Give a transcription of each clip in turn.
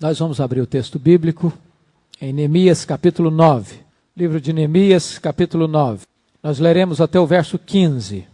Nós vamos abrir o texto bíblico em Neemias capítulo 9. Livro de Neemias capítulo 9. Nós leremos até o verso 15.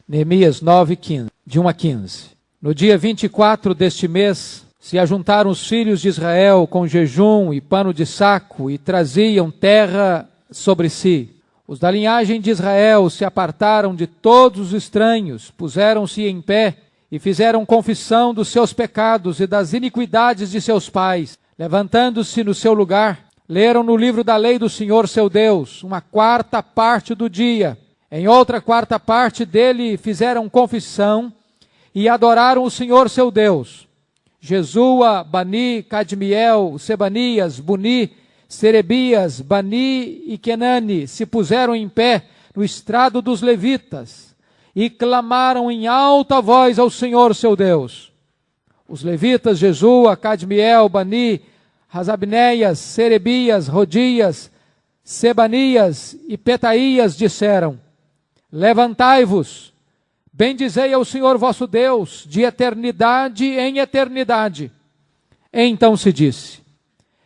Neemias 9, 15, de 1 a 15. No dia 24 deste mês, se ajuntaram os filhos de Israel com jejum e pano de saco e traziam terra sobre si. Os da linhagem de Israel se apartaram de todos os estranhos, puseram-se em pé e fizeram confissão dos seus pecados e das iniquidades de seus pais. Levantando-se no seu lugar, leram no livro da lei do Senhor seu Deus, uma quarta parte do dia. Em outra quarta parte dele fizeram confissão e adoraram o Senhor seu Deus. Jesua, Bani, Cadmiel, Sebanias, Buni, Serebias, Bani e Kenani se puseram em pé no estrado dos levitas e clamaram em alta voz ao Senhor seu Deus. Os levitas Jesua, Cadmiel, Bani, Hasabneias, Serebias, Rodias, Sebanias e Petaías disseram: levantai-vos, bendizei ao Senhor vosso Deus, de eternidade em eternidade. Então se disse: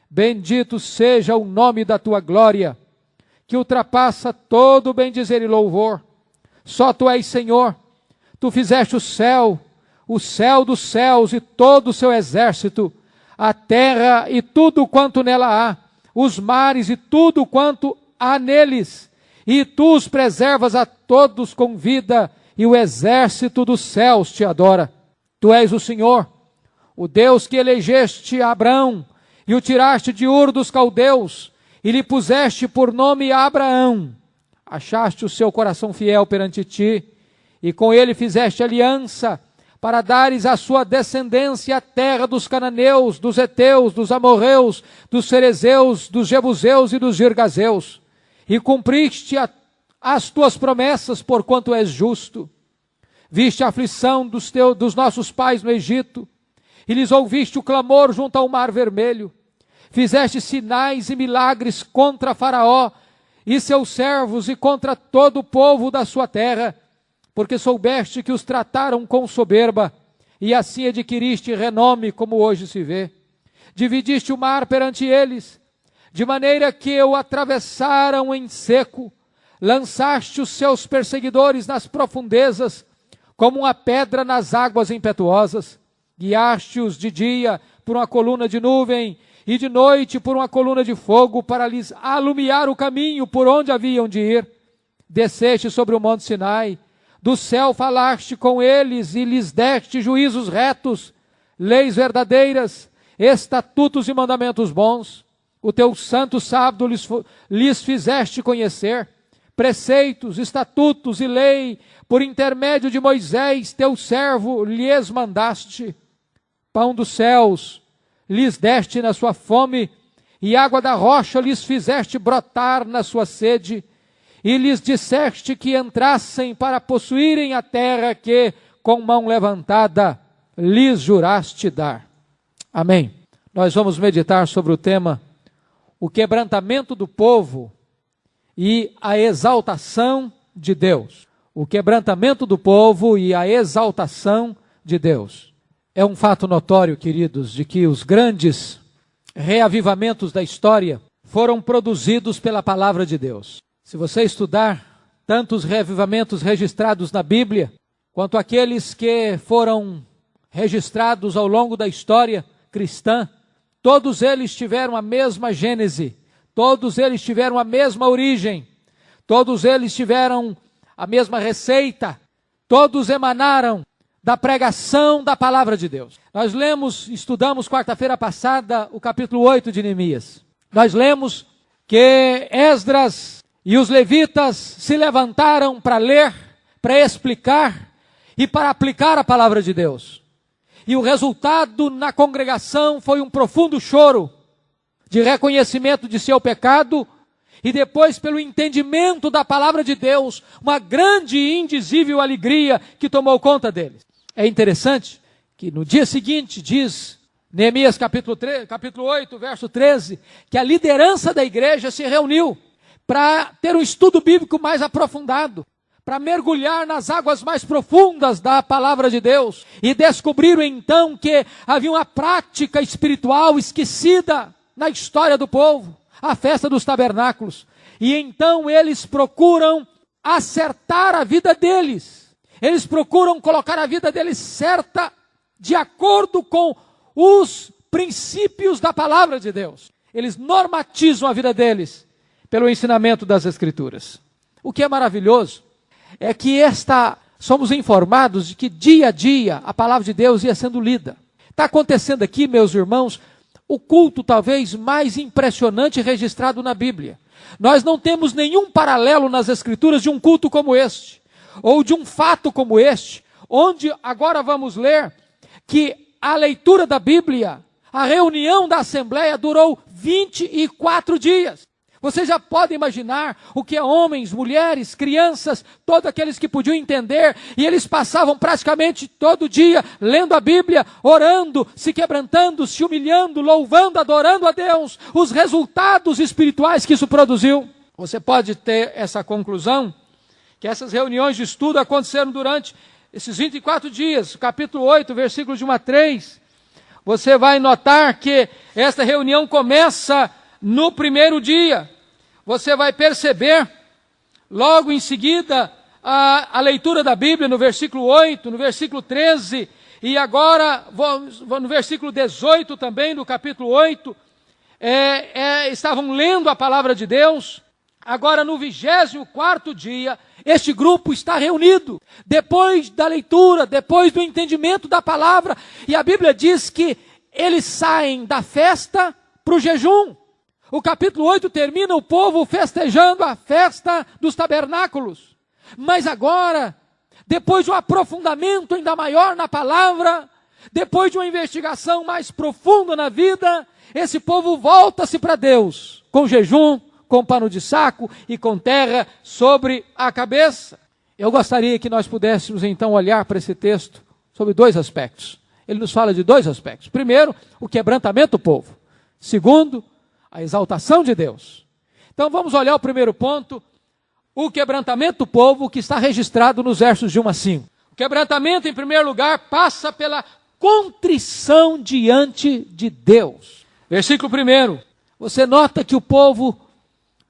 bendito seja o nome da tua glória, que ultrapassa todo o bendizer e louvor. Só tu és Senhor, tu fizeste o céu dos céus e todo o seu exército, a terra e tudo quanto nela há, os mares e tudo quanto há neles, e tu os preservas a todos com vida, e o exército dos céus te adora. Tu és o Senhor, o Deus que elegeste Abrão, e o tiraste de Ur dos caldeus, e lhe puseste por nome Abraão. Achaste o seu coração fiel perante ti, e com ele fizeste aliança, para dares à sua descendência a terra dos cananeus, dos heteus, dos amorreus, dos ferezeus, dos jebuseus e dos girgazeus. E cumpriste as tuas promessas, porquanto és justo. Viste a aflição dos nossos pais no Egito, e lhes ouviste o clamor junto ao mar vermelho. Fizeste sinais e milagres contra Faraó e seus servos e contra todo o povo da sua terra, porque soubeste que os trataram com soberba, e assim adquiriste renome, como hoje se vê. Dividiste o mar perante eles, de maneira que o atravessaram em seco. Lançaste os seus perseguidores nas profundezas, como uma pedra nas águas impetuosas. Guiaste-os de dia por uma coluna de nuvem, e de noite por uma coluna de fogo, para lhes alumiar o caminho por onde haviam de ir. Desceste sobre o monte Sinai, do céu falaste com eles, e lhes deste juízos retos, leis verdadeiras, estatutos e mandamentos bons. O teu santo sábado lhes fizeste conhecer, preceitos, estatutos e lei, por intermédio de Moisés, teu servo, lhes mandaste. Pão dos céus lhes deste na sua fome, e água da rocha lhes fizeste brotar na sua sede, e lhes disseste que entrassem para possuírem a terra que, com mão levantada, lhes juraste dar. Amém. Nós vamos meditar sobre o tema o quebrantamento do povo e a exaltação de Deus. O quebrantamento do povo e a exaltação de Deus. É um fato notório, queridos, de que os grandes reavivamentos da história foram produzidos pela palavra de Deus. Se você estudar tanto os reavivamentos registrados na Bíblia, quanto aqueles que foram registrados ao longo da história cristã, todos eles tiveram a mesma gênese, todos eles tiveram a mesma origem, todos eles tiveram a mesma receita, todos emanaram da pregação da palavra de Deus. Nós estudamos quarta-feira passada o capítulo 8 de Neemias. Nós lemos que Esdras e os levitas se levantaram para ler, para explicar e para aplicar a palavra de Deus. E o resultado na congregação foi um profundo choro de reconhecimento de seu pecado e depois, pelo entendimento da palavra de Deus, uma grande e indizível alegria que tomou conta deles. É interessante que no dia seguinte diz Neemias capítulo 8, verso 13, que a liderança da igreja se reuniu para ter um estudo bíblico mais aprofundado, para mergulhar nas águas mais profundas da palavra de Deus, e descobriram então que havia uma prática espiritual esquecida na história do povo, a festa dos tabernáculos. E então eles procuram acertar a vida deles, eles procuram colocar a vida deles certa, de acordo com os princípios da palavra de Deus. Eles normatizam a vida deles pelo ensinamento das Escrituras. O que é maravilhoso é que somos informados de que dia a dia a palavra de Deus ia sendo lida. Está acontecendo aqui, meus irmãos, o culto talvez mais impressionante registrado na Bíblia. Nós não temos nenhum paralelo nas Escrituras de um culto como este, ou de um fato como este, onde agora vamos ler que a leitura da Bíblia, a reunião da Assembleia durou 24 dias. Você já pode imaginar o que é homens, mulheres, crianças, todos aqueles que podiam entender, e eles passavam praticamente todo dia lendo a Bíblia, orando, se quebrantando, se humilhando, louvando, adorando a Deus, os resultados espirituais que isso produziu. Você pode ter essa conclusão, que essas reuniões de estudo aconteceram durante esses 24 dias, capítulo 8, versículos de 1 a 3, você vai notar que esta reunião começa no primeiro dia. Você vai perceber, logo em seguida, a leitura da Bíblia no versículo 8, no versículo 13, e agora no versículo 18 também, do capítulo 8, estavam lendo a palavra de Deus. Agora no 24º dia, este grupo está reunido, depois da leitura, depois do entendimento da palavra, e a Bíblia diz que eles saem da festa para o jejum. O capítulo 8 termina o povo festejando a festa dos tabernáculos. Mas agora, depois de um aprofundamento ainda maior na palavra, depois de uma investigação mais profunda na vida, esse povo volta-se para Deus, com jejum, com pano de saco e com terra sobre a cabeça. Eu gostaria que nós pudéssemos então olhar para esse texto sobre dois aspectos. Ele nos fala de dois aspectos. Primeiro, o quebrantamento do povo. Segundo, a exaltação de Deus. Então vamos olhar o primeiro ponto, o quebrantamento do povo, que está registrado nos versos de 1 a 5. O quebrantamento, em primeiro lugar, passa pela contrição diante de Deus. Versículo 1, você nota que o povo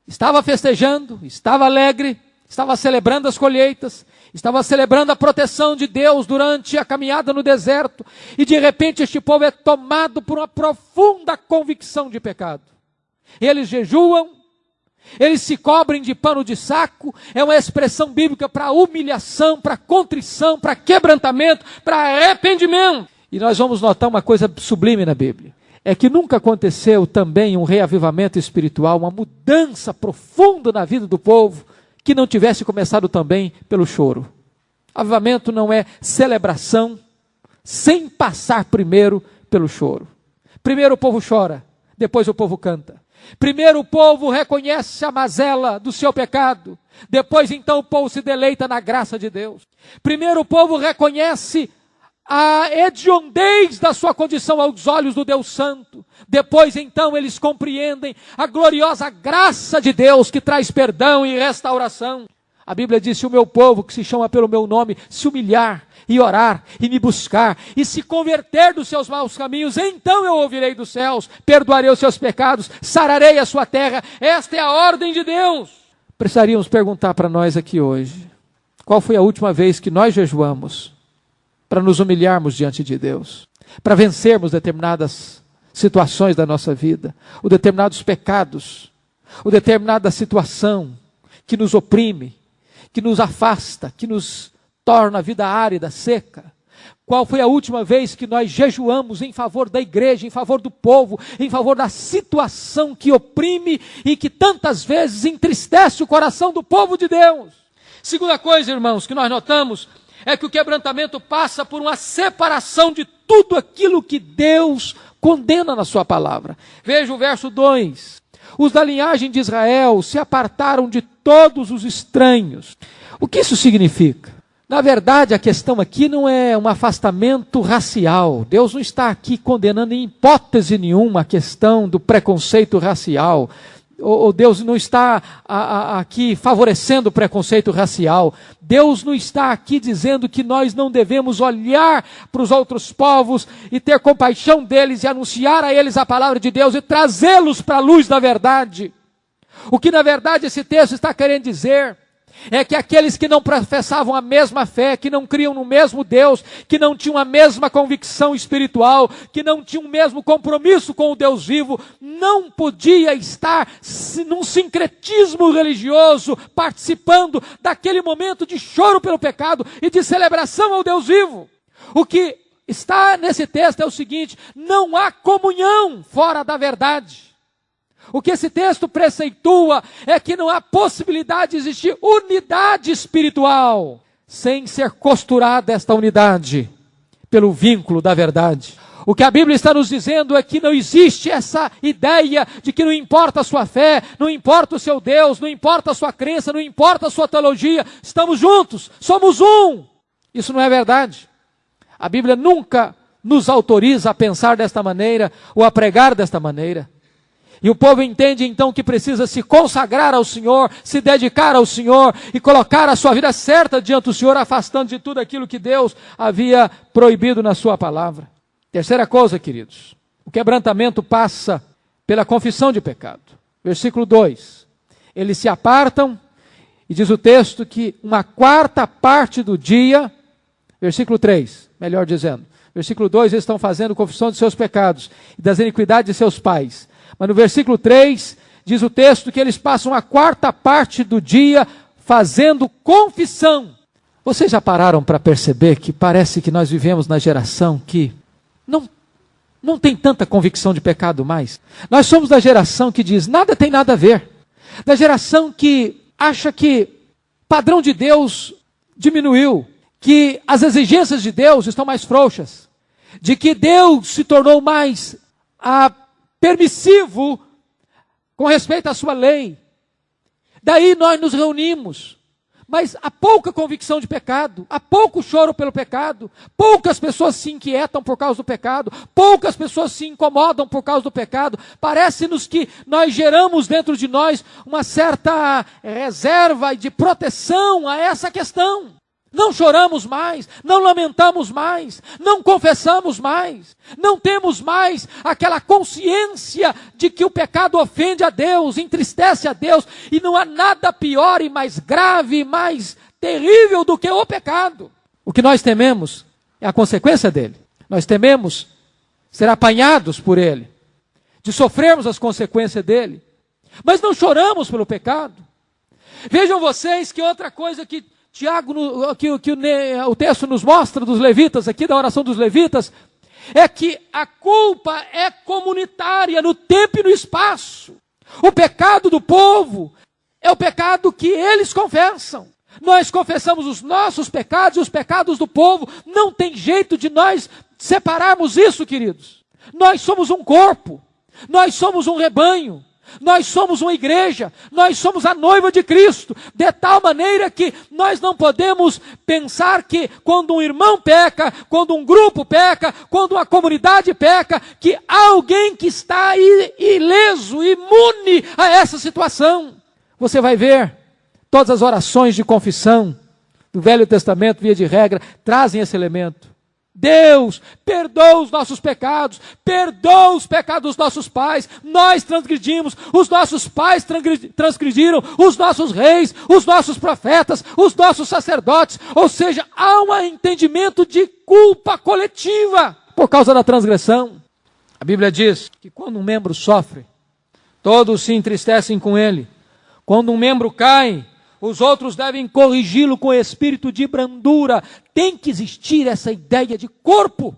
estava festejando, estava alegre, estava celebrando as colheitas, estava celebrando a proteção de Deus durante a caminhada no deserto, e de repente este povo é tomado por uma profunda convicção de pecado. Eles jejuam, eles se cobrem de pano de saco, é uma expressão bíblica para humilhação, para contrição, para quebrantamento, para arrependimento. E nós vamos notar uma coisa sublime na Bíblia, é que nunca aconteceu também um reavivamento espiritual, uma mudança profunda na vida do povo, que não tivesse começado também pelo choro. Avivamento não é celebração sem passar primeiro pelo choro. Primeiro o povo chora, depois o povo canta. Primeiro o povo reconhece a mazela do seu pecado, depois então o povo se deleita na graça de Deus. Primeiro o povo reconhece a hediondez da sua condição aos olhos do Deus Santo, depois então eles compreendem a gloriosa graça de Deus que traz perdão e restauração. A Bíblia diz: se o meu povo, que se chama pelo meu nome, se humilhar e orar e me buscar e se converter dos seus maus caminhos, então eu ouvirei dos céus, perdoarei os seus pecados, sararei a sua terra. Esta é a ordem de Deus. Precisaríamos perguntar para nós aqui hoje, qual foi a última vez que nós jejuamos para nos humilharmos diante de Deus, para vencermos determinadas situações da nossa vida, ou determinados pecados, ou determinada situação que nos oprime, que nos afasta, que nos torna a vida árida, seca. Qual foi a última vez que nós jejuamos em favor da igreja, em favor do povo, em favor da situação que oprime e que tantas vezes entristece o coração do povo de Deus? Segunda coisa, irmãos, que nós notamos é que o quebrantamento passa por uma separação de tudo aquilo que Deus condena na sua palavra. Veja o verso 2. Os da linhagem de Israel se apartaram de todos os estranhos. O que isso significa? Na verdade, a questão aqui não é um afastamento racial. Deus não está aqui condenando em hipótese nenhuma a questão do preconceito racial. Deus não está aqui favorecendo o preconceito racial. Deus não está aqui dizendo que nós não devemos olhar para os outros povos e ter compaixão deles e anunciar a eles a palavra de Deus e trazê-los para a luz da verdade. O que na verdade esse texto está querendo dizer é que aqueles que não professavam a mesma fé, que não criam no mesmo Deus, que não tinham a mesma convicção espiritual, que não tinham o mesmo compromisso com o Deus vivo, não podia estar num sincretismo religioso, participando daquele momento de choro pelo pecado e de celebração ao Deus vivo. O que está nesse texto é o seguinte: não há comunhão fora da verdade. O que esse texto preceitua é que não há possibilidade de existir unidade espiritual sem ser costurada esta unidade pelo vínculo da verdade. O que a Bíblia está nos dizendo é que não existe essa ideia de que não importa a sua fé, não importa o seu Deus, não importa a sua crença, não importa a sua teologia, estamos juntos, somos um. Isso não é verdade. A Bíblia nunca nos autoriza a pensar desta maneira ou a pregar desta maneira. E o povo entende então que precisa se consagrar ao Senhor, se dedicar ao Senhor e colocar a sua vida certa diante do Senhor, afastando de tudo aquilo que Deus havia proibido na sua palavra. Terceira coisa, queridos, o quebrantamento passa pela confissão de pecado. Versículo 2, eles se apartam e diz o texto que uma quarta parte do dia, versículo 3, melhor dizendo, versículo 2, eles estão fazendo confissão de seus pecados e das iniquidades de seus pais. Mas no versículo 3, diz o texto que eles passam a quarta parte do dia fazendo confissão. Vocês já pararam para perceber que parece que nós vivemos na geração que não tem tanta convicção de pecado mais? Nós somos da geração que diz, nada tem nada a ver. Da geração que acha que o padrão de Deus diminuiu, que as exigências de Deus estão mais frouxas, de que Deus se tornou mais permissivo com respeito à sua lei. Daí nós nos reunimos, mas há pouca convicção de pecado, há pouco choro pelo pecado, poucas pessoas se inquietam por causa do pecado, poucas pessoas se incomodam por causa do pecado. Parece-nos que nós geramos dentro de nós uma certa reserva de proteção a essa questão. Não choramos mais, não lamentamos mais, não confessamos mais, não temos mais aquela consciência de que o pecado ofende a Deus, entristece a Deus, e não há nada pior e mais grave e mais terrível do que o pecado. O que nós tememos é a consequência dele. Nós tememos ser apanhados por ele, de sofrermos as consequências dele, mas não choramos pelo pecado. Vejam vocês que outra coisa que Tiago, que o texto nos mostra dos levitas, aqui da oração dos levitas, é que a culpa é comunitária no tempo e no espaço. O pecado do povo é o pecado que eles confessam. Nós confessamos os nossos pecados e os pecados do povo. Não tem jeito de nós separarmos isso, queridos. Nós somos um corpo, nós somos um rebanho. Nós somos uma igreja, nós somos a noiva de Cristo, de tal maneira que nós não podemos pensar que quando um irmão peca, quando um grupo peca, quando uma comunidade peca, que há alguém que está ileso, imune a essa situação. Você vai ver, todas as orações de confissão do Velho Testamento, via de regra, trazem esse elemento. Deus, perdoa os nossos pecados, perdoa os pecados dos nossos pais. Nós transgredimos, os nossos pais transgrediram, os nossos reis, os nossos profetas, os nossos sacerdotes. Ou seja, há um entendimento de culpa coletiva por causa da transgressão. A Bíblia diz que quando um membro sofre, todos se entristecem com ele. Quando um membro cai, os outros devem corrigi-lo com espírito de brandura. Tem que existir essa ideia de corpo.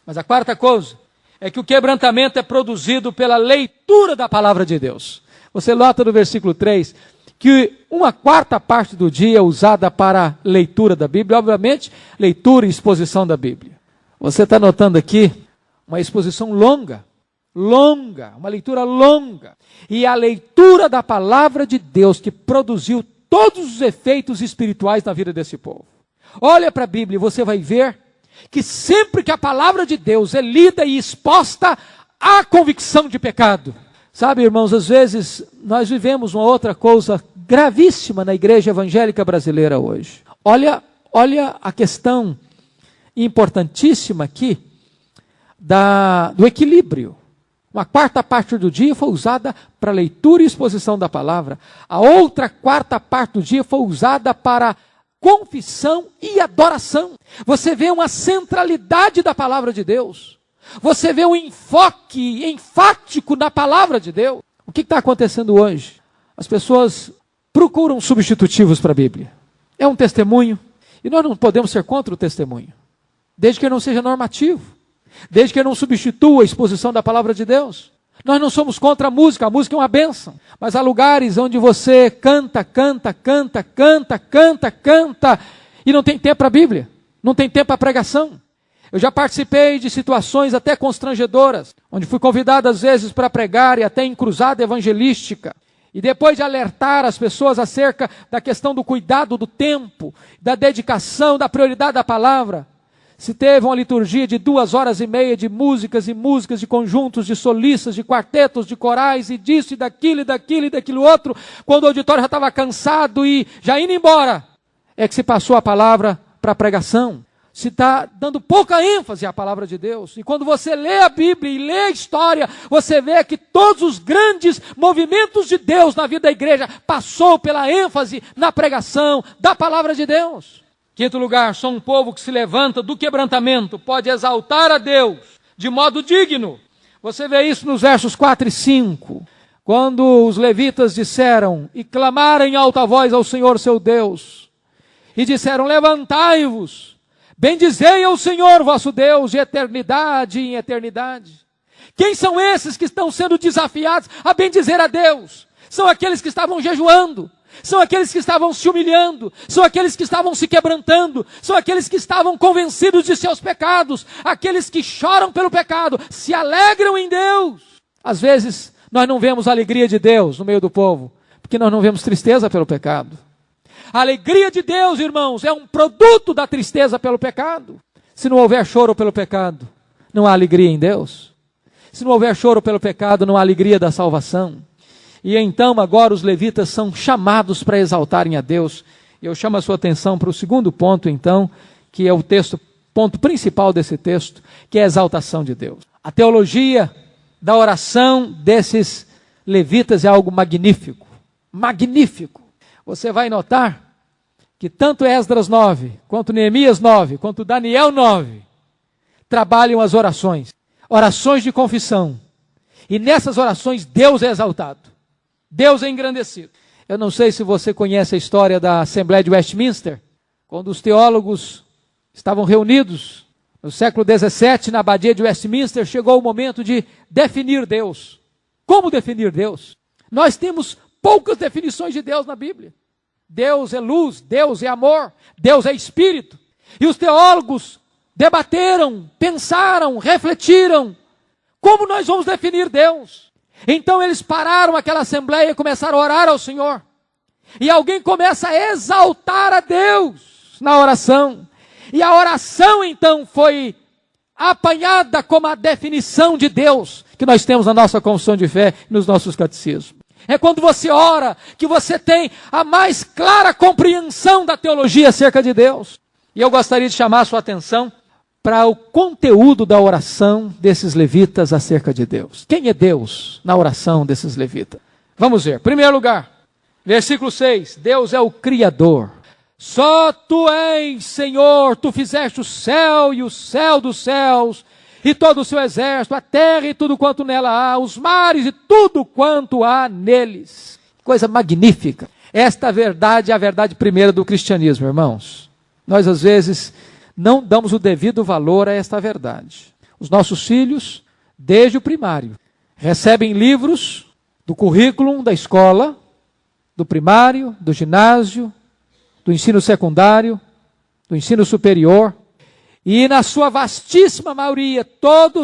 Mas a quarta coisa é que o quebrantamento é produzido pela leitura da palavra de Deus. Você nota no versículo 3 que uma quarta parte do dia é usada para leitura da Bíblia. Obviamente, leitura e exposição da Bíblia. Você está notando aqui uma exposição longa, uma leitura longa. E a leitura da palavra de Deus que produziu todos os efeitos espirituais na vida desse povo. Olha para a Bíblia e você vai ver que sempre que a palavra de Deus é lida e exposta, há convicção de pecado. Sabe, irmãos, às vezes nós vivemos uma outra coisa gravíssima na igreja evangélica brasileira hoje. Olha a questão importantíssima aqui do equilíbrio. Uma quarta parte do dia foi usada para leitura e exposição da palavra. A outra quarta parte do dia foi usada para confissão e adoração. Você vê uma centralidade da palavra de Deus. Você vê um enfoque enfático na palavra de Deus. O que está acontecendo hoje? As pessoas procuram substitutivos para a Bíblia. É um testemunho. E nós não podemos ser contra o testemunho. Desde que não seja normativo. Desde que não substitua a exposição da palavra de Deus. Nós não somos contra a música é uma bênção. Mas há lugares onde você canta, e não tem tempo para a Bíblia. Não tem tempo para a pregação. Eu já participei de situações até constrangedoras, onde fui convidado às vezes para pregar e até em cruzada evangelística. E depois de alertar as pessoas acerca da questão do cuidado do tempo, da dedicação, da prioridade da palavra, se teve uma liturgia de 2h30 de músicas e músicas, de conjuntos, de solistas, de quartetos, de corais, e disso, e daquilo outro, quando o auditório já estava cansado e já indo embora, é que se passou a palavra para a pregação. Se está dando pouca ênfase à palavra de Deus. E quando você lê a Bíblia e lê a história, você vê que todos os grandes movimentos de Deus na vida da igreja passou pela ênfase na pregação da palavra de Deus. Quinto lugar, só um povo que se levanta do quebrantamento pode exaltar a Deus de modo digno. Você vê isso nos versos 4 e 5. Quando os levitas disseram e clamaram em alta voz ao Senhor seu Deus. E disseram, levantai-vos. Bendizei ao Senhor vosso Deus de eternidade em eternidade. Quem são esses que estão sendo desafiados a bendizer a Deus? São aqueles que estavam jejuando, são aqueles que estavam se humilhando, são aqueles que estavam se quebrantando, são aqueles que estavam convencidos de seus pecados, aqueles que choram pelo pecado, se alegram em Deus. Às vezes nós não vemos a alegria de Deus no meio do povo, porque nós não vemos tristeza pelo pecado. A alegria de Deus, irmãos, é um produto da tristeza pelo pecado. Se não houver choro pelo pecado, não há alegria em Deus. Se não houver choro pelo pecado, não há alegria da salvação. E então agora os levitas são chamados para exaltarem a Deus. E eu chamo a sua atenção para o segundo ponto então, que é o ponto principal desse texto, que é a exaltação de Deus. A teologia da oração desses levitas é algo magnífico. Magnífico. Você vai notar que tanto Esdras 9, quanto Neemias 9, quanto Daniel 9, trabalham as orações. Orações de confissão. E nessas orações Deus é exaltado. Deus é engrandecido. Eu não sei se você conhece a história da Assembleia de Westminster, quando os teólogos estavam reunidos no século XVII, na abadia de Westminster, chegou o momento de definir Deus. Como definir Deus? Nós temos poucas definições de Deus na Bíblia. Deus é luz, Deus é amor, Deus é espírito. E os teólogos debateram, pensaram, refletiram. Como nós vamos definir Deus? Então eles pararam aquela assembleia e começaram a orar ao Senhor. E alguém começa a exaltar a Deus na oração. E a oração então foi apanhada como a definição de Deus que nós temos na nossa confissão de fé e nos nossos catecismos. É quando você ora que você tem a mais clara compreensão da teologia acerca de Deus. E eu gostaria de chamar a sua atenção para o conteúdo da oração desses levitas acerca de Deus. Quem é Deus na oração desses levitas? Vamos ver. Primeiro lugar, versículo 6. Deus é o Criador. Só Tu és, Senhor, Tu fizeste o céu e o céu dos céus, e todo o seu exército, a terra e tudo quanto nela há, os mares e tudo quanto há neles. Coisa magnífica. Esta verdade é a verdade primeira do cristianismo, irmãos. Nós às vezes não damos o devido valor a esta verdade. Os nossos filhos, desde o primário, recebem livros do currículo da escola, do primário, do ginásio, do ensino secundário, do ensino superior. E na sua vastíssima maioria, toda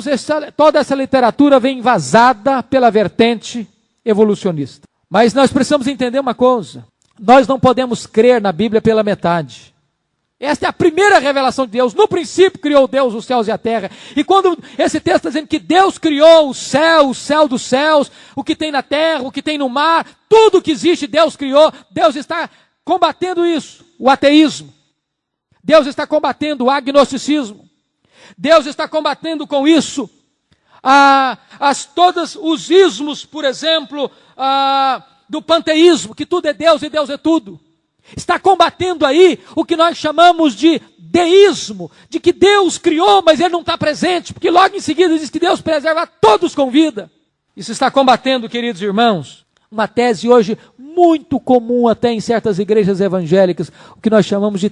essa literatura vem embasada pela vertente evolucionista. Mas nós precisamos entender uma coisa. Nós não podemos crer na Bíblia pela metade. Esta é a primeira revelação de Deus. No princípio criou Deus os céus e a terra. E quando esse texto está dizendo que Deus criou o céu dos céus, o que tem na terra, o que tem no mar, tudo que existe Deus criou, Deus está combatendo isso, o ateísmo. Deus está combatendo o agnosticismo. Deus está combatendo com isso todos os ismos, por exemplo, do panteísmo, que tudo é Deus e Deus é tudo. Está combatendo aí o que nós chamamos de deísmo, de que Deus criou, mas Ele não está presente, porque logo em seguida diz que Deus preserva todos com vida. Isso está combatendo, queridos irmãos, uma tese hoje muito comum até em certas igrejas evangélicas, o que nós chamamos de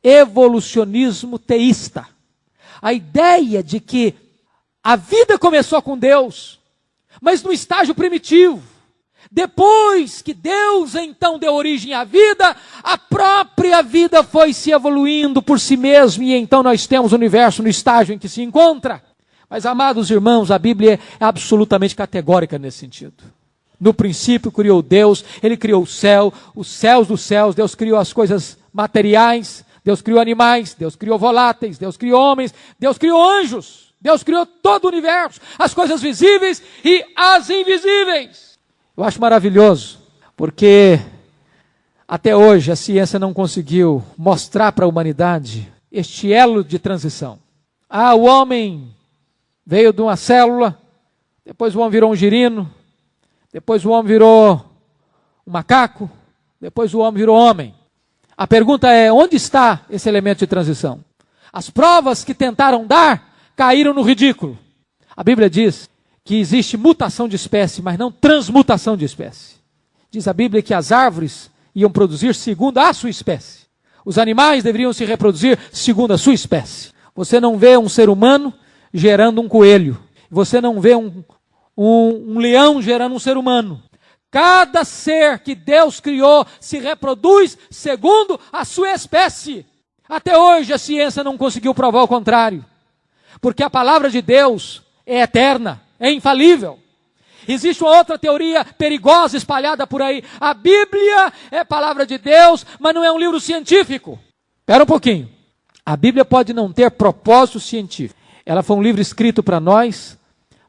evolucionismo teísta. A ideia de que a vida começou com Deus, mas no estágio primitivo. Depois que Deus então deu origem à vida, a própria vida foi se evoluindo por si mesma, e então nós temos o universo no estágio em que se encontra. Mas, amados irmãos, a Bíblia é absolutamente categórica nesse sentido. No princípio criou Deus, Ele criou o céu, os céus dos céus, Deus criou as coisas materiais, Deus criou animais, Deus criou voláteis, Deus criou homens, Deus criou anjos, Deus criou todo o universo, as coisas visíveis e as invisíveis. Eu acho maravilhoso, porque até hoje a ciência não conseguiu mostrar para a humanidade este elo de transição. O homem veio de uma célula, depois o homem virou um girino, depois o homem virou um macaco, depois o homem virou homem. A pergunta é, onde está esse elemento de transição? As provas que tentaram dar caíram no ridículo. A Bíblia diz que existe mutação de espécie, mas não transmutação de espécie. Diz a Bíblia que as árvores iam produzir segundo a sua espécie. Os animais deveriam se reproduzir segundo a sua espécie. Você não vê um ser humano gerando um coelho. Você não vê um leão gerando um ser humano. Cada ser que Deus criou se reproduz segundo a sua espécie. Até hoje a ciência não conseguiu provar o contrário. Porque a palavra de Deus é eterna. É infalível. Existe uma outra teoria perigosa espalhada por aí. A Bíblia é palavra de Deus, mas não é um livro científico. Espera um pouquinho. A Bíblia pode não ter propósito científico. Ela foi um livro escrito para nós,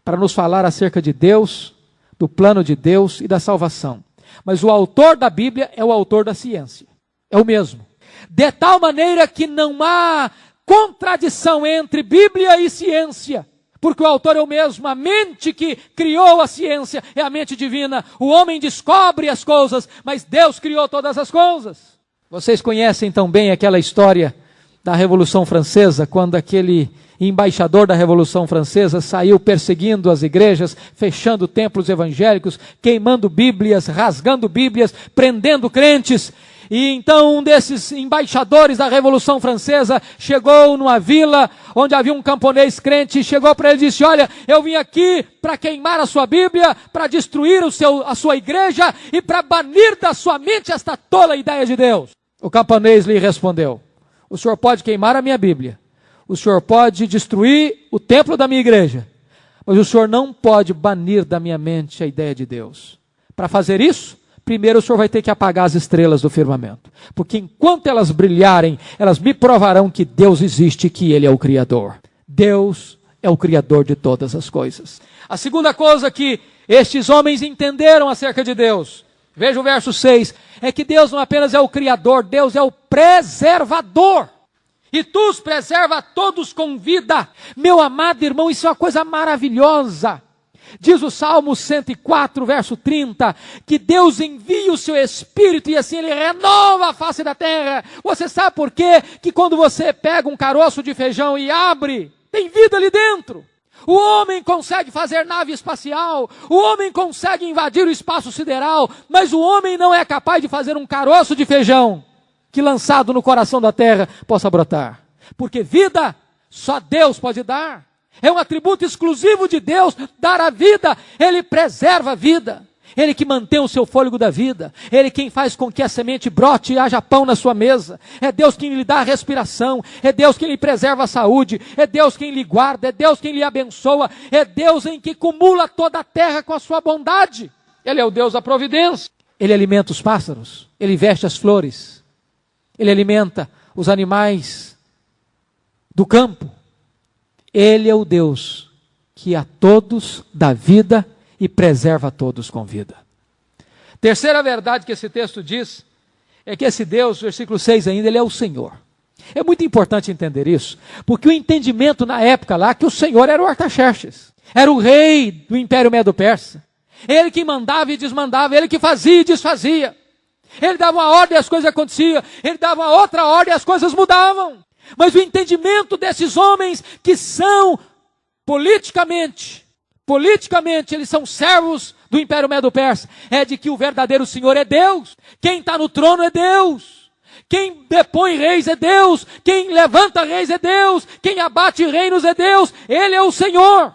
para nos falar acerca de Deus, do plano de Deus e da salvação. Mas o autor da Bíblia é o autor da ciência. É o mesmo. De tal maneira que não há contradição entre Bíblia e ciência. Porque o autor é o mesmo, a mente que criou a ciência é a mente divina. O homem descobre as coisas, mas Deus criou todas as coisas. Vocês conhecem tão bem aquela história da Revolução Francesa, quando aquele embaixador da Revolução Francesa saiu perseguindo as igrejas, fechando templos evangélicos, queimando Bíblias, rasgando Bíblias, prendendo crentes. E então um desses embaixadores da Revolução Francesa chegou numa vila onde havia um camponês crente, chegou para ele e disse, olha, eu vim aqui para queimar a sua Bíblia, para destruir a sua igreja e para banir da sua mente esta tola ideia de Deus. O camponês lhe respondeu, o senhor pode queimar a minha Bíblia, o senhor pode destruir o templo da minha igreja, mas o senhor não pode banir da minha mente a ideia de Deus. Para fazer isso, primeiro o senhor vai ter que apagar as estrelas do firmamento. Porque enquanto elas brilharem, elas me provarão que Deus existe e que Ele é o Criador. Deus é o Criador de todas as coisas. A segunda coisa que estes homens entenderam acerca de Deus, veja o verso 6, é que Deus não apenas é o Criador, Deus é o preservador. E tu os preserva todos com vida. Meu amado irmão, isso é uma coisa maravilhosa. Diz o Salmo 104, verso 30, que Deus envia o seu Espírito e assim Ele renova a face da terra. Você sabe por quê? Que quando você pega um caroço de feijão e abre, tem vida ali dentro. O homem consegue fazer nave espacial, o homem consegue invadir o espaço sideral, mas o homem não é capaz de fazer um caroço de feijão que lançado no coração da terra possa brotar. Porque vida só Deus pode dar. É um atributo exclusivo de Deus, dar a vida. Ele preserva a vida. Ele que mantém o seu fôlego da vida. Ele quem faz com que a semente brote e haja pão na sua mesa. É Deus quem lhe dá a respiração. É Deus quem lhe preserva a saúde. É Deus quem lhe guarda. É Deus quem lhe abençoa. É Deus em que cumula toda a terra com a sua bondade. Ele é o Deus da providência. Ele alimenta os pássaros. Ele veste as flores. Ele alimenta os animais do campo. Ele é o Deus que a todos dá vida e preserva a todos com vida. Terceira verdade que esse texto diz é que esse Deus, versículo 6 ainda, ele é o Senhor. É muito importante entender isso, porque o entendimento na época lá, que o Senhor era o Artaxerxes, era o rei do Império Medo-Persa. Ele que mandava e desmandava, ele que fazia e desfazia. Ele dava uma ordem e as coisas aconteciam, ele dava uma outra ordem e as coisas mudavam. Mas o entendimento desses homens que são politicamente, eles são servos do Império Medo-Persa, é de que o verdadeiro Senhor é Deus. Quem está no trono é Deus. Quem depõe reis é Deus. Quem levanta reis é Deus. Quem abate reinos é Deus. Ele é o Senhor.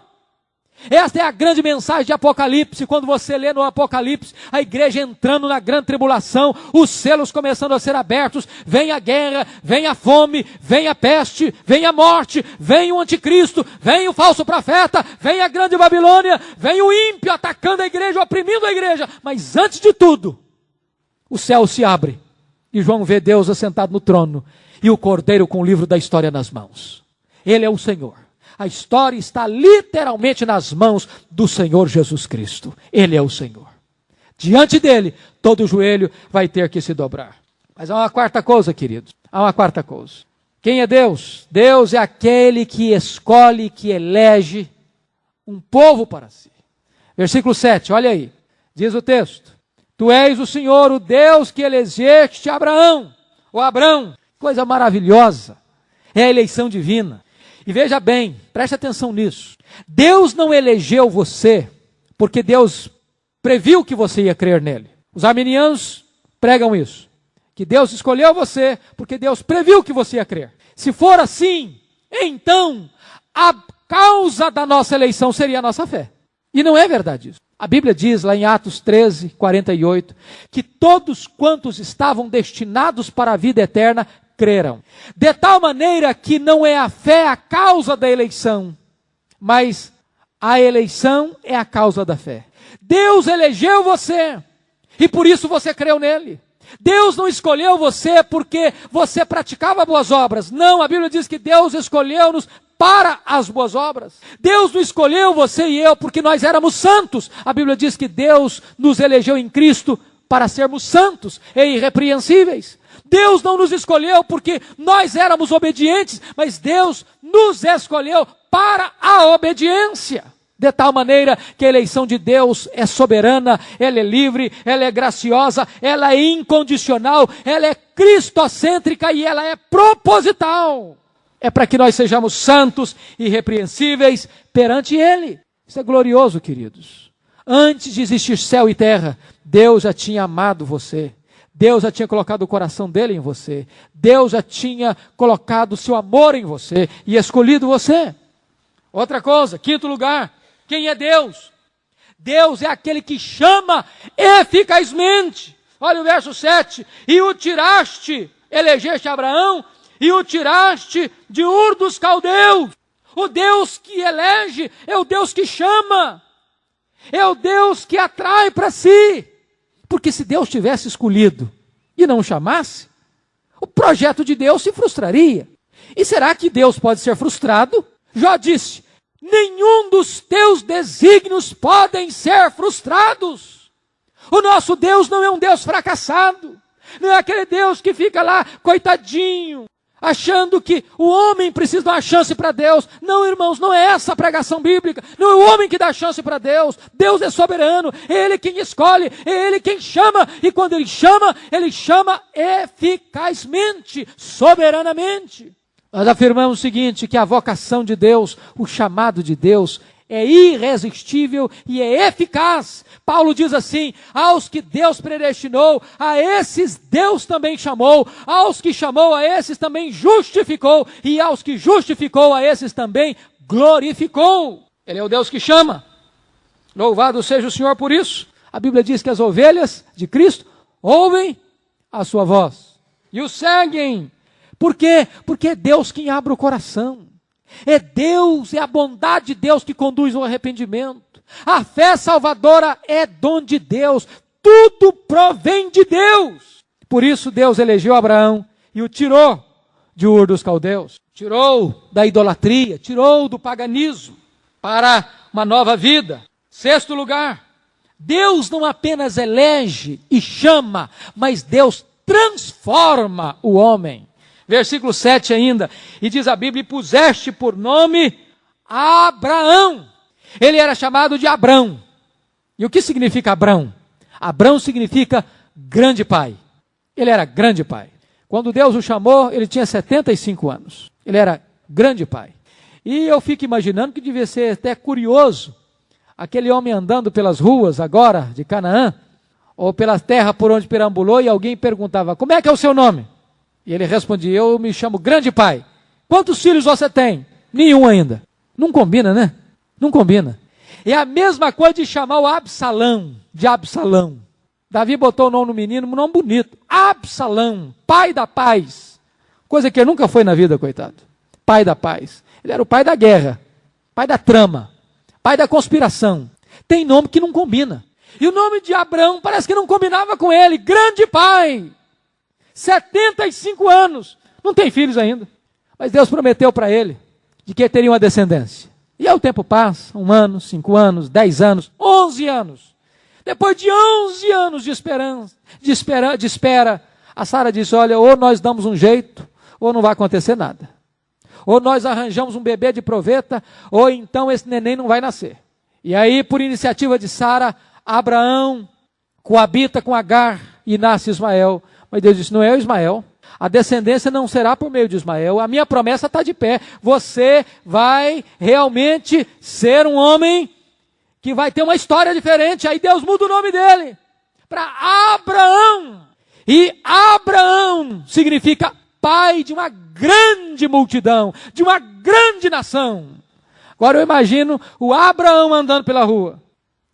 Esta é a grande mensagem de Apocalipse. Quando você lê no Apocalipse, a igreja entrando na grande tribulação, os selos começando a ser abertos, vem a guerra, vem a fome, vem a peste, vem a morte, vem o anticristo, vem o falso profeta, vem a grande Babilônia, vem o ímpio atacando a igreja, oprimindo a igreja. Mas antes de tudo, o céu se abre e João vê Deus assentado no trono e o Cordeiro com o livro da história nas mãos. Ele é o Senhor. A história está literalmente nas mãos do Senhor Jesus Cristo. Ele é o Senhor. Diante dele, todo joelho vai ter que se dobrar. Mas há uma quarta coisa, queridos. Há uma quarta coisa. Quem é Deus? Deus é aquele que escolhe, que elege um povo para si. Versículo 7, olha aí. Diz o texto: Tu és o Senhor, o Deus que elegeste Abraão. O Abrão, coisa maravilhosa. É a eleição divina. E veja bem, preste atenção nisso. Deus não elegeu você porque Deus previu que você ia crer nele. Os arminianos pregam isso. Que Deus escolheu você porque Deus previu que você ia crer. Se for assim, então a causa da nossa eleição seria a nossa fé. E não é verdade isso. A Bíblia diz lá em Atos 13, 48, que todos quantos estavam destinados para a vida eterna creram. De tal maneira que não é a fé a causa da eleição, mas a eleição é a causa da fé. Deus elegeu você e por isso você creu nele. Deus não escolheu você porque você praticava boas obras. Não, a Bíblia diz que Deus escolheu-nos para as boas obras. Deus não escolheu você e eu porque nós éramos santos. A Bíblia diz que Deus nos elegeu em Cristo para sermos santos e irrepreensíveis. Deus não nos escolheu porque nós éramos obedientes, mas Deus nos escolheu para a obediência. De tal maneira que a eleição de Deus é soberana, ela é livre, ela é graciosa, ela é incondicional, ela é cristocêntrica e ela é proposital. É para que nós sejamos santos e irrepreensíveis perante Ele. Isso é glorioso, queridos. Antes de existir céu e terra, Deus já tinha amado você. Deus já tinha colocado o coração dele em você. Deus já tinha colocado o seu amor em você e escolhido você. Outra coisa, quinto lugar, quem é Deus? Deus é aquele que chama eficazmente. Olha o verso 7. E o tiraste, elegeste Abraão, e o tiraste de Ur dos Caldeus. O Deus que elege é o Deus que chama. É o Deus que atrai para si. Porque se Deus tivesse escolhido e não chamasse, o projeto de Deus se frustraria. E será que Deus pode ser frustrado? Jó disse: nenhum dos teus desígnios podem ser frustrados. O nosso Deus não é um Deus fracassado. Não é aquele Deus que fica lá, coitadinho, achando que o homem precisa dar uma chance para Deus. Não, irmãos, não é essa a pregação bíblica. Não é o homem que dá chance para Deus. Deus é soberano, é Ele quem escolhe, é Ele quem chama. E quando Ele chama eficazmente, soberanamente. Nós afirmamos o seguinte, que a vocação de Deus, o chamado de Deus, é irresistível e é eficaz. Paulo diz assim: aos que Deus predestinou, a esses Deus também chamou, aos que chamou, a esses também justificou, e aos que justificou, a esses também glorificou. Ele é o Deus que chama. Louvado seja o Senhor por isso. A Bíblia diz que as ovelhas de Cristo ouvem a sua voz e o seguem. Por quê? Porque é Deus quem abre o coração. É Deus, é a bondade de Deus que conduz ao arrependimento. A fé salvadora é dom de Deus. Tudo provém de Deus. Por isso Deus elegeu Abraão e o tirou de Ur dos Caldeus, tirou da idolatria, tirou do paganismo para uma nova vida. Sexto lugar, Deus não apenas elege e chama, mas Deus transforma o homem. Versículo 7 ainda, e diz a Bíblia, e puseste por nome Abraão. Ele era chamado de Abrão. E o que significa Abrão? Abrão significa grande pai. Ele era grande pai. Quando Deus o chamou, ele tinha 75 anos. Ele era grande pai. E eu fico imaginando que devia ser até curioso aquele homem andando pelas ruas agora de Canaã, ou pela terra por onde perambulou, e alguém perguntava, como é que é o seu nome? E ele respondia, eu me chamo grande pai. Quantos filhos você tem? Nenhum ainda. Não combina, né? Não combina. É a mesma coisa de chamar o Absalão, de Absalão. Davi botou o nome no menino, um nome bonito. Absalão, pai da paz. Coisa que ele nunca foi na vida, coitado. Pai da paz. Ele era o pai da guerra, pai da trama, pai da conspiração. Tem nome que não combina. E o nome de Abrão parece que não combinava com ele. Grande pai. 75 anos. Não tem filhos ainda. Mas Deus prometeu para ele de que ele teria uma descendência. E aí o tempo passa, 1 ano, 5 anos, 10 anos, 11 anos. Depois de 11 anos de espera, a Sara disse, olha, ou nós damos um jeito, ou não vai acontecer nada. Ou nós arranjamos um bebê de proveta, ou então esse neném não vai nascer. E aí, por iniciativa de Sara, Abraão coabita com Agar e nasce Ismael. Mas Deus disse, não é o Ismael. A descendência não será por meio de Ismael. A minha promessa está de pé. Você vai realmente ser um homem que vai ter uma história diferente. Aí Deus muda o nome dele para Abraão. E Abraão significa pai de uma grande multidão, de uma grande nação. Agora eu imagino o Abraão andando pela rua.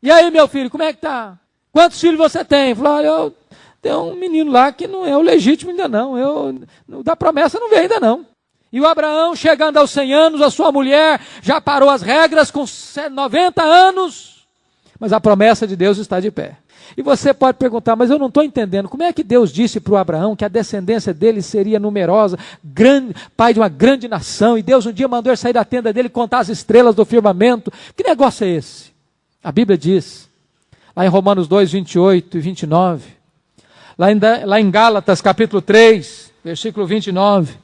E aí, meu filho, como é que tá? Quantos filhos você tem? Falou, olha, eu tenho um menino lá que não é o legítimo ainda não. Da promessa não veio ainda não. E o Abraão, chegando aos 100 anos, a sua mulher já parou as regras com 90 anos. Mas a promessa de Deus está de pé. E você pode perguntar, mas eu não estou entendendo, como é que Deus disse para o Abraão que a descendência dele seria numerosa, grande, pai de uma grande nação, e Deus um dia mandou ele sair da tenda dele e contar as estrelas do firmamento? Que negócio é esse? A Bíblia diz, lá em Romanos 2, 28 e 29, lá em Gálatas capítulo 3, versículo 29,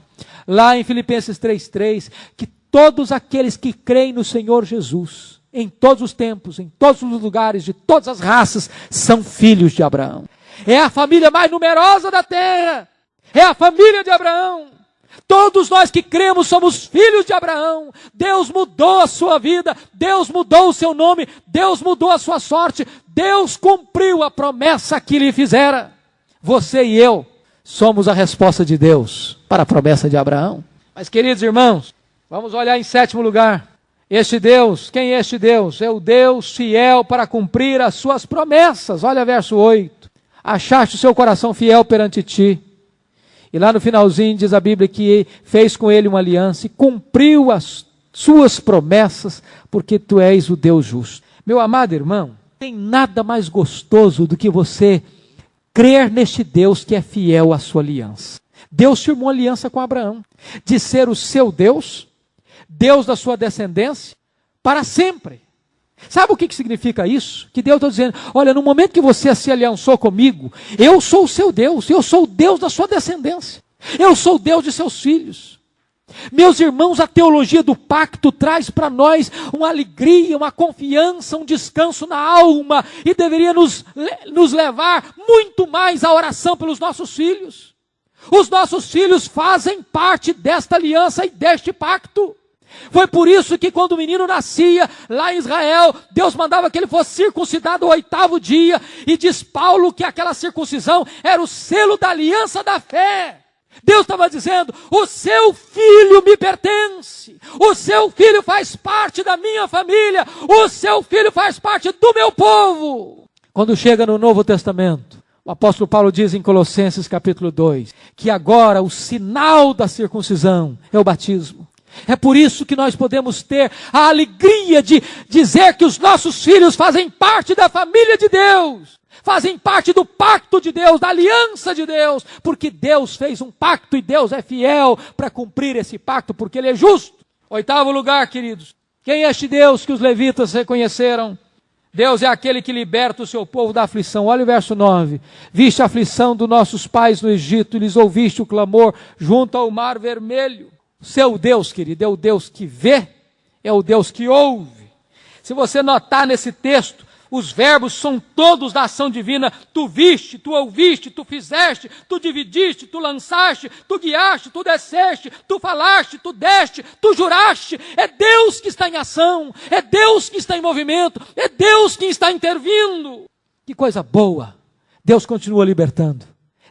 lá em Filipenses 3, que todos aqueles que creem no Senhor Jesus, em todos os tempos, em todos os lugares, de todas as raças, são filhos de Abraão. É a família mais numerosa da terra. É a família de Abraão. Todos nós que cremos somos filhos de Abraão. Deus mudou a sua vida. Deus mudou o seu nome. Deus mudou a sua sorte. Deus cumpriu a promessa que lhe fizera. Você e eu somos a resposta de Deus para a promessa de Abraão. Mas, queridos irmãos, vamos olhar em 7º lugar. Este Deus, quem é este Deus? É o Deus fiel para cumprir as suas promessas. Olha verso 8. Achaste o seu coração fiel perante ti. E lá no finalzinho diz a Bíblia que fez com ele uma aliança e cumpriu as suas promessas, porque tu és o Deus justo. Meu amado irmão, tem nada mais gostoso do que você crer neste Deus que é fiel à sua aliança. Deus firmou aliança com Abraão, de ser o seu Deus, Deus da sua descendência, para sempre. Sabe o que significa isso? Que Deus está dizendo, olha, no momento que você se aliançou comigo, eu sou o seu Deus, eu sou o Deus da sua descendência, eu sou o Deus de seus filhos. Meus irmãos, a teologia do pacto traz para nós uma alegria, uma confiança, um descanso na alma, e deveria nos levar muito mais à oração pelos nossos filhos. Os nossos filhos fazem parte desta aliança e deste pacto. Foi por isso que quando o menino nascia lá em Israel, Deus mandava que ele fosse circuncidado ao 8º dia, e diz Paulo que aquela circuncisão era o selo da aliança da fé. Deus estava dizendo, o seu filho me pertence, o seu filho faz parte da minha família, o seu filho faz parte do meu povo. Quando chega no Novo Testamento, o apóstolo Paulo diz em Colossenses capítulo 2, que agora o sinal da circuncisão é o batismo. É por isso que nós podemos ter a alegria de dizer que os nossos filhos fazem parte da família de Deus, fazem parte do pacto de Deus, da aliança de Deus, porque Deus fez um pacto e Deus é fiel para cumprir esse pacto, porque Ele é justo. 8º lugar, queridos, quem é este Deus que os levitas reconheceram? Deus é aquele que liberta o seu povo da aflição. Olha o verso 9. Viste a aflição dos nossos pais no Egito, e lhes ouviste o clamor junto ao mar vermelho. Seu Deus, querido, é o Deus que vê, é o Deus que ouve. Se você notar nesse texto, os verbos são todos da ação divina. Tu viste, tu ouviste, tu fizeste, tu dividiste, tu lançaste, tu guiaste, tu desceste, tu falaste, tu deste, tu juraste. É Deus que está em ação, é Deus que está em movimento, é Deus que está intervindo. Que coisa boa! Deus continua libertando,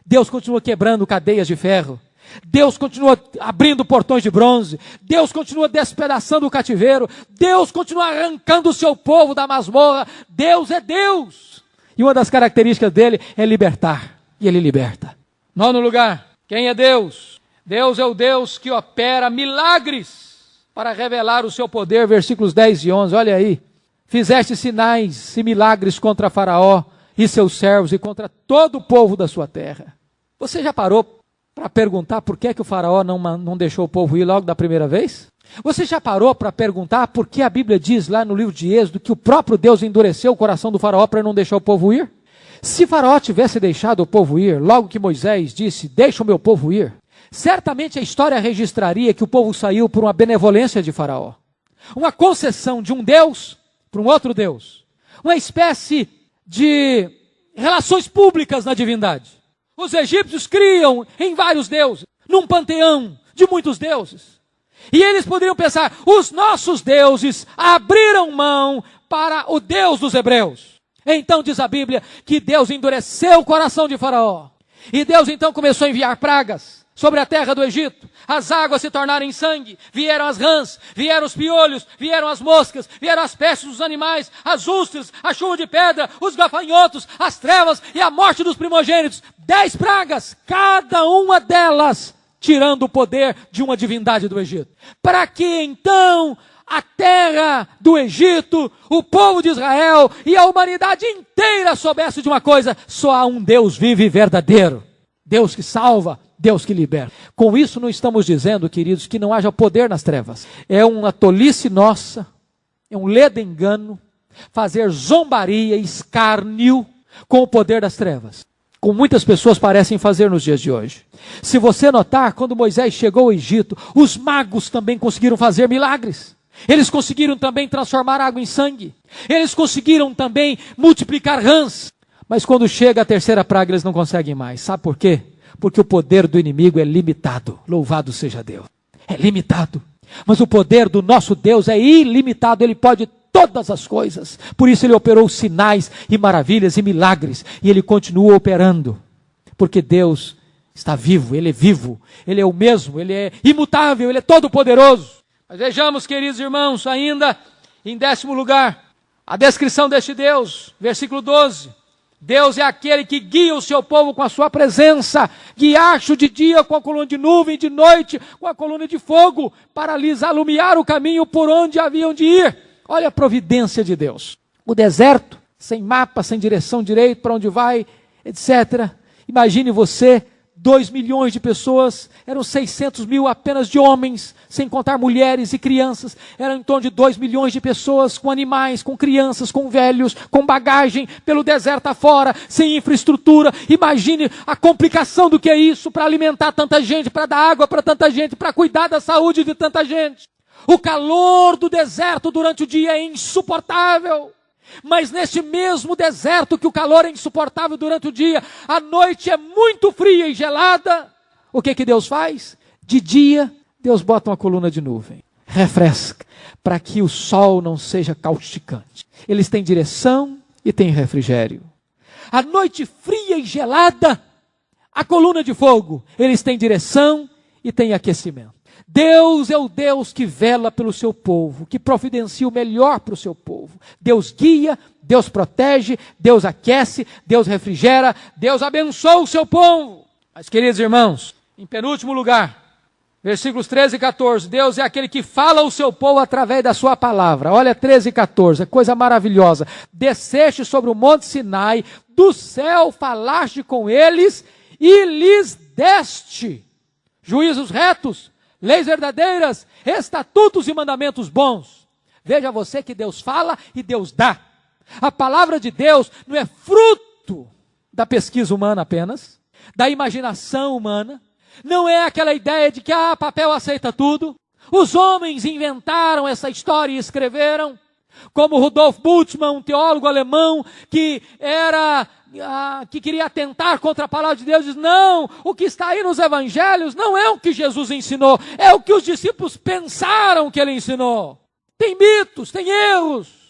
Deus continua quebrando cadeias de ferro, Deus continua abrindo portões de bronze, Deus continua despedaçando o cativeiro, Deus continua arrancando o seu povo da masmorra. Deus é Deus. E uma das características dele é libertar, e Ele liberta. 9º lugar, quem é Deus? Deus é o Deus que opera milagres para revelar o seu poder, versículos 10 e 11, olha aí. Fizeste sinais e milagres contra Faraó e seus servos e contra todo o povo da sua terra. Você já parou para perguntar por que o faraó não deixou o povo ir logo da primeira vez? Você já parou para perguntar por que a Bíblia diz lá no livro de Êxodo que o próprio Deus endureceu o coração do faraó para não deixar o povo ir? Se faraó tivesse deixado o povo ir, logo que Moisés disse, deixa o meu povo ir, certamente a história registraria que o povo saiu por uma benevolência de faraó. Uma concessão de um Deus para um outro Deus. Uma espécie de relações públicas na divindade. Os egípcios criam em vários deuses, num panteão de muitos deuses. E eles poderiam pensar, os nossos deuses abriram mão para o Deus dos hebreus. Então diz a Bíblia que Deus endureceu o coração de Faraó. E Deus então começou a enviar pragas sobre a terra do Egito. As águas se tornaram em sangue, vieram as rãs, vieram os piolhos, vieram as moscas, vieram as pestes dos animais, as úlceras, a chuva de pedra, os gafanhotos, as trevas e a morte dos primogênitos. 10 pragas, cada uma delas tirando o poder de uma divindade do Egito. Para que então a terra do Egito, o povo de Israel e a humanidade inteira soubesse de uma coisa: só há um Deus vivo e verdadeiro. Deus que salva, Deus que liberta. Com isso não estamos dizendo, queridos, que não haja poder nas trevas. É uma tolice nossa, é um ledo engano, fazer zombaria, escárnio com o poder das trevas, como muitas pessoas parecem fazer nos dias de hoje. Se você notar, quando Moisés chegou ao Egito, os magos também conseguiram fazer milagres. Eles conseguiram também transformar água em sangue. Eles conseguiram também multiplicar rãs. Mas quando chega a terceira praga, eles não conseguem mais. Sabe por quê? Porque o poder do inimigo é limitado. Louvado seja Deus. É limitado. Mas o poder do nosso Deus é ilimitado. Ele pode todas as coisas. Por isso Ele operou sinais e maravilhas e milagres. E Ele continua operando. Porque Deus está vivo. Ele é vivo. Ele é o mesmo. Ele é imutável. Ele é todo poderoso. Mas vejamos, queridos irmãos, ainda em 10º lugar, a descrição deste Deus. Versículo 12. Deus é aquele que guia o seu povo com a sua presença, guiacho de dia com a coluna de nuvem, de noite com a coluna de fogo, para lhes alumiar o caminho por onde haviam de ir. Olha a providência de Deus. O deserto, sem mapa, sem direção direita, para onde vai, etc. Imagine você, 2 milhões de pessoas, eram 600 mil apenas de homens, sem contar mulheres e crianças. Eram em torno de 2 milhões de pessoas, com animais, com crianças, com velhos, com bagagem, pelo deserto afora, sem infraestrutura. Imagine a complicação do que é isso, para alimentar tanta gente, para dar água para tanta gente, para cuidar da saúde de tanta gente. O calor do deserto durante o dia é insuportável. Mas neste mesmo deserto que o calor é insuportável durante o dia, a noite é muito fria e gelada. O que Deus faz? De dia, Deus bota uma coluna de nuvem, refresca, para que o sol não seja causticante. Eles têm direção e têm refrigério. A noite fria e gelada, a coluna de fogo, eles têm direção e têm aquecimento. Deus é o Deus que vela pelo seu povo, que providencia o melhor para o seu povo. Deus guia, Deus protege, Deus aquece, Deus refrigera, Deus abençoa o seu povo. Mas, queridos irmãos, em penúltimo lugar, Versículos 13 e 14. Deus é aquele que fala ao seu povo através da sua palavra. Olha 13 e 14, coisa maravilhosa. Desceste sobre o monte Sinai, do céu falaste com eles e lhes deste juízos retos, leis verdadeiras, estatutos e mandamentos bons. Veja você que Deus fala e Deus dá. A palavra de Deus não é fruto da pesquisa humana apenas, da imaginação humana. Não é aquela ideia de que papel aceita tudo. Os homens inventaram essa história e escreveram. Como Rudolf Bultmann, um teólogo alemão que queria atentar contra a palavra de Deus, diz: não, o que está aí nos evangelhos não é o que Jesus ensinou, é o que os discípulos pensaram que ele ensinou. Tem mitos, tem erros.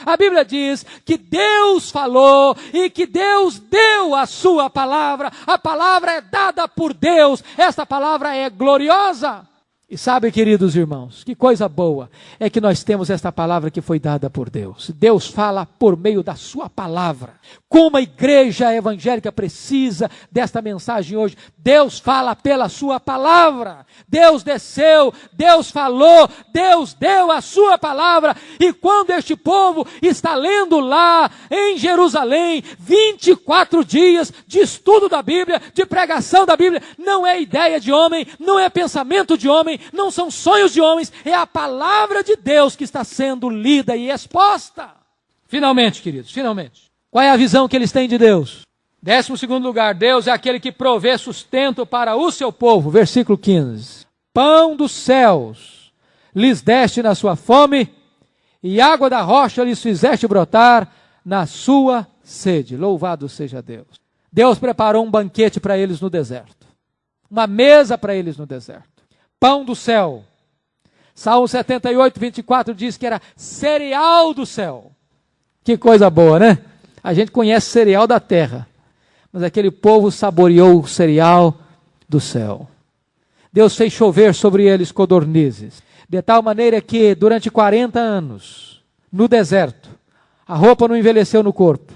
A Bíblia diz que Deus falou e que Deus deu a sua palavra. A palavra é dada por Deus. Esta palavra é gloriosa. E sabe, queridos irmãos, que coisa boa é que nós temos esta palavra que foi dada por Deus. Deus fala por meio da sua palavra. Como a igreja evangélica precisa desta mensagem hoje. Deus fala pela sua palavra. Deus desceu, Deus falou, Deus deu a sua palavra. E quando este povo está lendo lá em Jerusalém, 24 dias de estudo da Bíblia, de pregação da Bíblia, não é ideia de homem, não é pensamento de homem, não são sonhos de homens, é a palavra de Deus que está sendo lida e exposta. Finalmente, queridos, finalmente. Qual é a visão que eles têm de Deus? 12º lugar, Deus é aquele que provê sustento para o seu povo. Versículo 15. Pão dos céus lhes deste na sua fome, e água da rocha lhes fizeste brotar na sua sede. Louvado seja Deus. Deus preparou um banquete para eles no deserto. Uma mesa para eles no deserto. Pão do céu. Salmo 78, 24 diz que era cereal do céu. Que coisa boa, né? A gente conhece cereal da terra, mas aquele povo saboreou o cereal do céu. Deus fez chover sobre eles codornizes, de tal maneira que durante 40 anos, no deserto, a roupa não envelheceu no corpo,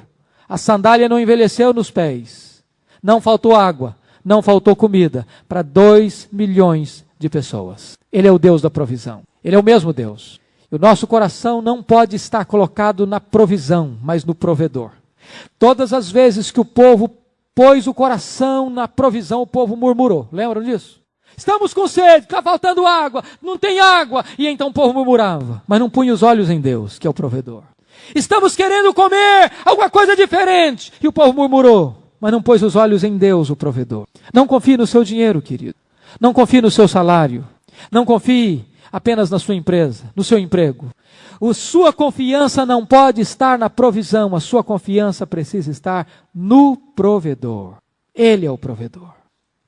a sandália não envelheceu nos pés, não faltou água, não faltou comida para 2 milhões de pessoas. Ele é o Deus da provisão. Ele é o mesmo Deus. E o nosso coração não pode estar colocado na provisão, mas no provedor. Todas as vezes que o povo pôs o coração na provisão, o povo murmurou. Lembram disso? Estamos com sede, está faltando água, não tem água. E então o povo murmurava, mas não punha os olhos em Deus, que é o provedor. Estamos querendo comer alguma coisa diferente. E o povo murmurou, mas não pôs os olhos em Deus, o provedor. Não confie no seu dinheiro, querido. Não confie no seu salário. Não confie apenas na sua empresa, no seu emprego. A sua confiança não pode estar na provisão. A sua confiança precisa estar no provedor. Ele é o provedor.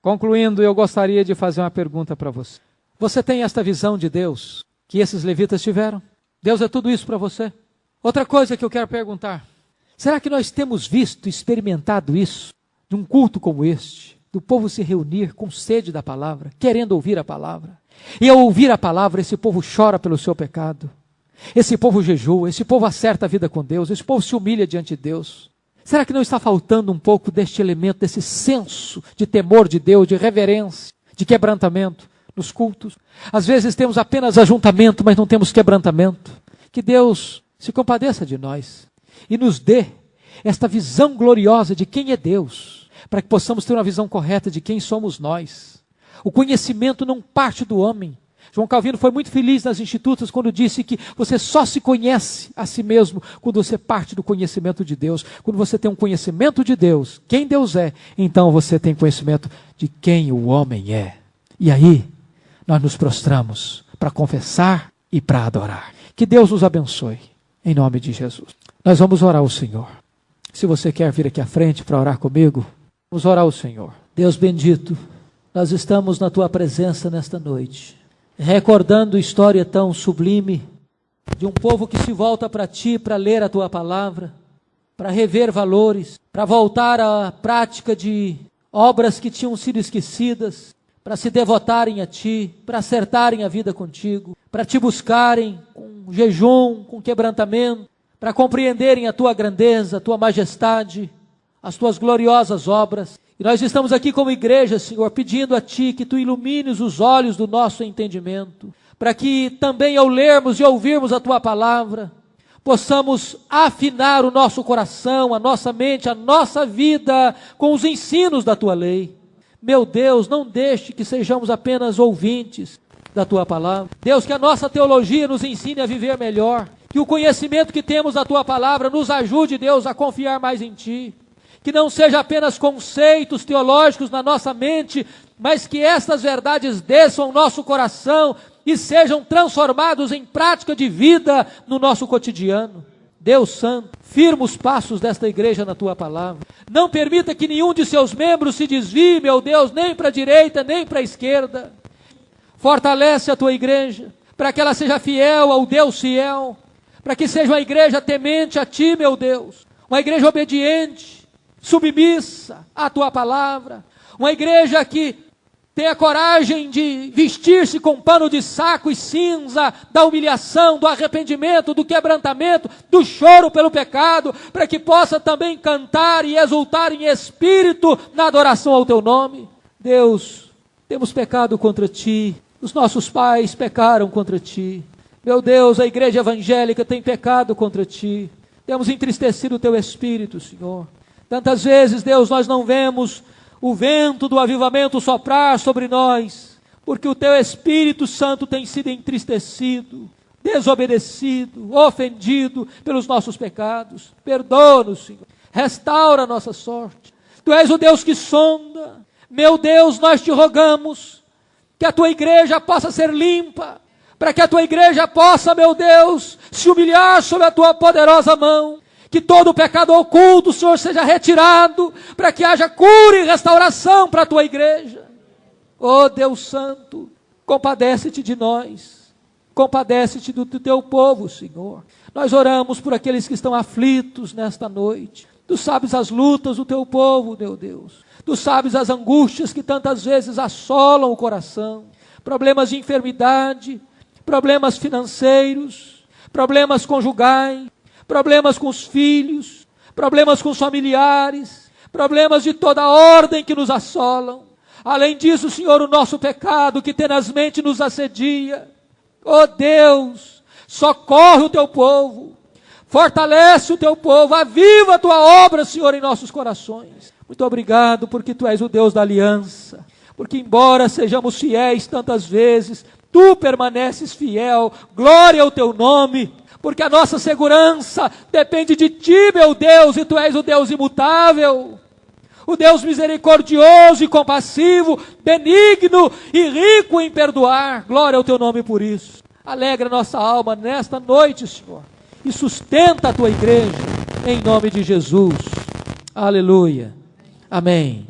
Concluindo, eu gostaria de fazer uma pergunta para você. Você tem esta visão de Deus que esses levitas tiveram? Deus é tudo isso para você? Outra coisa que eu quero perguntar. Será que nós temos visto, experimentado isso, num culto como este? Do povo se reunir com sede da palavra, querendo ouvir a palavra. E ao ouvir a palavra, esse povo chora pelo seu pecado. Esse povo jejua, esse povo acerta a vida com Deus, esse povo se humilha diante de Deus. Será que não está faltando um pouco deste elemento, desse senso de temor de Deus, de reverência, de quebrantamento nos cultos? Às vezes temos apenas ajuntamento, mas não temos quebrantamento. Que Deus se compadeça de nós e nos dê esta visão gloriosa de quem é Deus, para que possamos ter uma visão correta de quem somos nós. O conhecimento não parte do homem. João Calvino foi muito feliz nas Institutas quando disse que você só se conhece a si mesmo quando você parte do conhecimento de Deus. Quando você tem um conhecimento de Deus, quem Deus é, então você tem conhecimento de quem o homem é. E aí, nós nos prostramos para confessar e para adorar. Que Deus nos abençoe, em nome de Jesus. Nós vamos orar ao Senhor. Se você quer vir aqui à frente para orar comigo, vamos orar ao Senhor. Deus bendito, nós estamos na Tua presença nesta noite, recordando história tão sublime de um povo que se volta para Ti para ler a Tua palavra, para rever valores, para voltar à prática de obras que tinham sido esquecidas, para se devotarem a Ti, para acertarem a vida contigo, para Te buscarem com jejum, com quebrantamento, para compreenderem a Tua grandeza, a Tua majestade, as Tuas gloriosas obras. E nós estamos aqui como igreja, Senhor, pedindo a Ti que Tu ilumines os olhos do nosso entendimento, para que também ao lermos e ouvirmos a Tua palavra, possamos afinar o nosso coração, a nossa mente, a nossa vida com os ensinos da Tua lei. Meu Deus, não deixe que sejamos apenas ouvintes da Tua palavra. Deus, que a nossa teologia nos ensine a viver melhor, que o conhecimento que temos da Tua palavra nos ajude, Deus, a confiar mais em Ti. Que não seja apenas conceitos teológicos na nossa mente, mas que estas verdades desçam ao nosso coração e sejam transformados em prática de vida no nosso cotidiano. Deus Santo, firma os passos desta igreja na Tua palavra. Não permita que nenhum de seus membros se desvie, meu Deus, nem para a direita, nem para a esquerda. Fortalece a Tua igreja, para que ela seja fiel ao Deus fiel, para que seja uma igreja temente a Ti, meu Deus, uma igreja obediente, submissa à Tua palavra, uma igreja que tenha coragem de vestir-se com pano de saco e cinza da humilhação, do arrependimento, do quebrantamento, do choro pelo pecado, para que possa também cantar e exultar em espírito na adoração ao Teu nome. Deus, temos pecado contra Ti, os nossos pais pecaram contra Ti, meu Deus, a igreja evangélica tem pecado contra Ti, temos entristecido o Teu Espírito, Senhor. Tantas vezes, Deus, nós não vemos o vento do avivamento soprar sobre nós, porque o Teu Espírito Santo tem sido entristecido, desobedecido, ofendido pelos nossos pecados. Perdoa-nos, Senhor. Restaura a nossa sorte. Tu és o Deus que sonda. Meu Deus, nós Te rogamos que a Tua igreja possa ser limpa, para que a Tua igreja possa, meu Deus, se humilhar sob a Tua poderosa mão. Que todo o pecado oculto, Senhor, seja retirado, para que haja cura e restauração para a Tua igreja. Oh Deus Santo, compadece-te de nós, compadece-te do Teu povo, Senhor. Nós oramos por aqueles que estão aflitos nesta noite. Tu sabes as lutas do Teu povo, meu Deus. Tu sabes as angústias que tantas vezes assolam o coração. Problemas de enfermidade, problemas financeiros, problemas conjugais, problemas com os filhos, problemas com os familiares, problemas de toda ordem que nos assolam. Além disso, Senhor, o nosso pecado que tenazmente nos assedia. Oh Deus, socorre o Teu povo, fortalece o Teu povo, aviva a Tua obra, Senhor, em nossos corações. Muito obrigado, porque Tu és o Deus da aliança, porque embora sejamos fiéis tantas vezes, Tu permaneces fiel. Glória ao Teu nome, porque a nossa segurança depende de Ti, meu Deus, e Tu és o Deus imutável, o Deus misericordioso e compassivo, benigno e rico em perdoar. Glória ao Teu nome por isso. Alegra nossa alma nesta noite, Senhor, e sustenta a Tua igreja, em nome de Jesus. Aleluia. Amém.